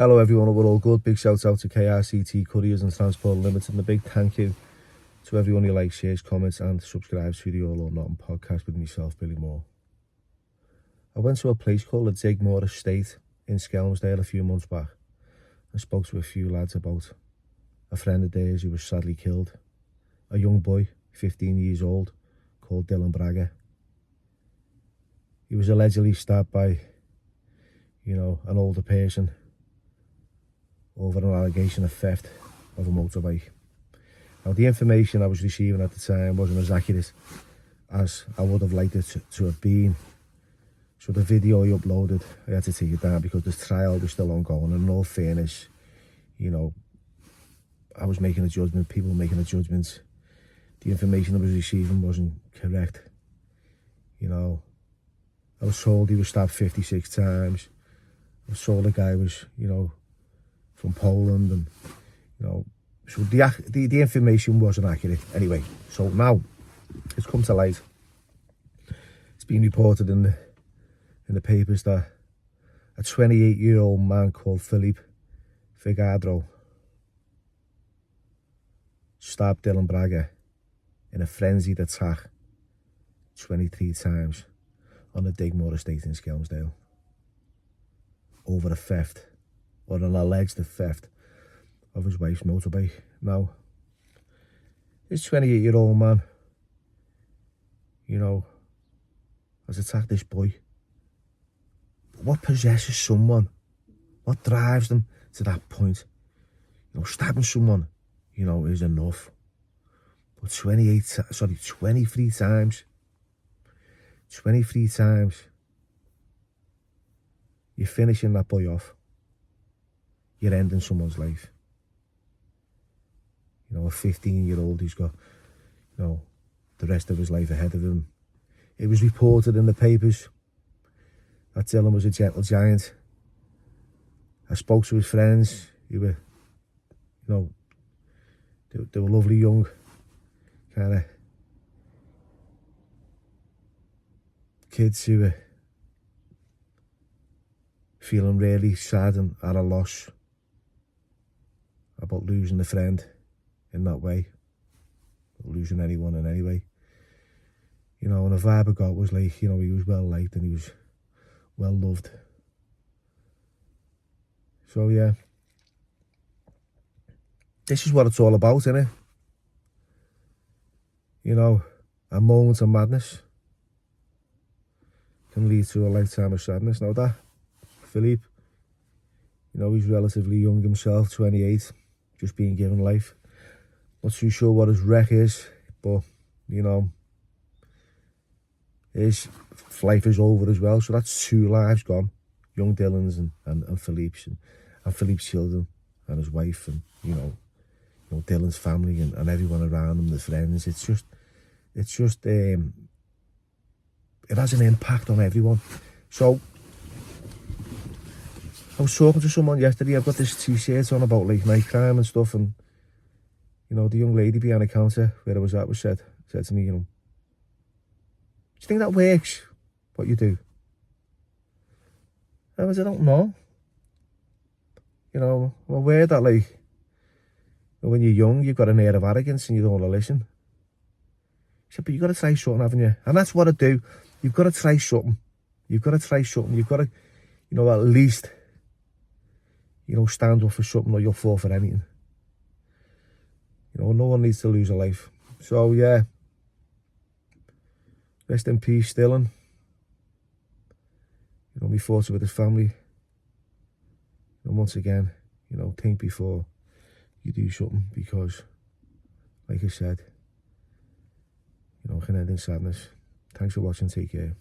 Hello everyone, we're all good. Big shout out to KRCT Couriers and Transport Limited, and a big thank you to everyone who likes, shares, comments and subscribes to the All or Nothing podcast with myself, Billy Moore. I went to a place called the Digmoor Estate in Skemersdale a few months back and spoke to a few lads about a friend of theirs who was sadly killed. A young boy, 15 years old, called Dylan Bragger. He was allegedly stabbed by, an older person over an allegation of theft of a motorbike. Now, the information I was receiving at the time wasn't as accurate as I would have liked it to have been. So the video he uploaded, I had to take it down because the trial was still ongoing. And in all fairness, I was making a judgment, people were making a judgment. The information I was receiving wasn't correct. I was told he was stabbed 56 times. I was told the guy was, from Poland, and so the information wasn't accurate. Anyway, so now it's come to light. It's been reported in the papers that a 28-year-old man called Philippe Figueroa stabbed Dylan Bragger in a frenzied attack 23 times on the Digmoor Estate in Skemersdale over a theft, or an alleged theft, of his wife's motorbike. Now, this 28-year-old man, has attacked this boy. What possesses someone? What drives them to that point? Stabbing someone, is enough. But 23 times. 23 times. You're finishing that boy off. You're ending someone's life. A 15-year-old who's got, the rest of his life ahead of him. It was reported in the papers that Dylan was a gentle giant. I spoke to his friends who were, they were lovely young, kind of kids who were feeling really sad and at a loss about losing a friend in that way, losing anyone in any way. And the vibe I got was like, he was well liked and he was well loved. So yeah, this is what it's all about, innit? A moment of madness can lead to a lifetime of sadness. Now that Philippe, he's relatively young himself, 28, just being given life. Not too sure what his wreck is, but his life is over as well. So that's 2 lives gone, young Dylan's and Philippe's, and Philippe's children and his wife, and Dylan's family and everyone around him, the friends. It's just it has an impact on everyone. So I was talking to someone yesterday. I've got this t-shirt on about like night crime and stuff, and the young lady behind the counter where I was at said to me, do you think that works, what you do? I was, I don't know. I'm aware that, like, when you're young, you've got an air of arrogance and you don't want to listen. She said, but you've got to try something, haven't you? And that's what I do. You've got to try something. You've got to try something. You've got to, at least, stand up for something, or you'll fall for anything. No one needs to lose a life. So, yeah. Rest in peace, Dylan. My thoughts are with his family. And once again, think before you do something, because, like I said, it can end in sadness. Thanks for watching. Take care.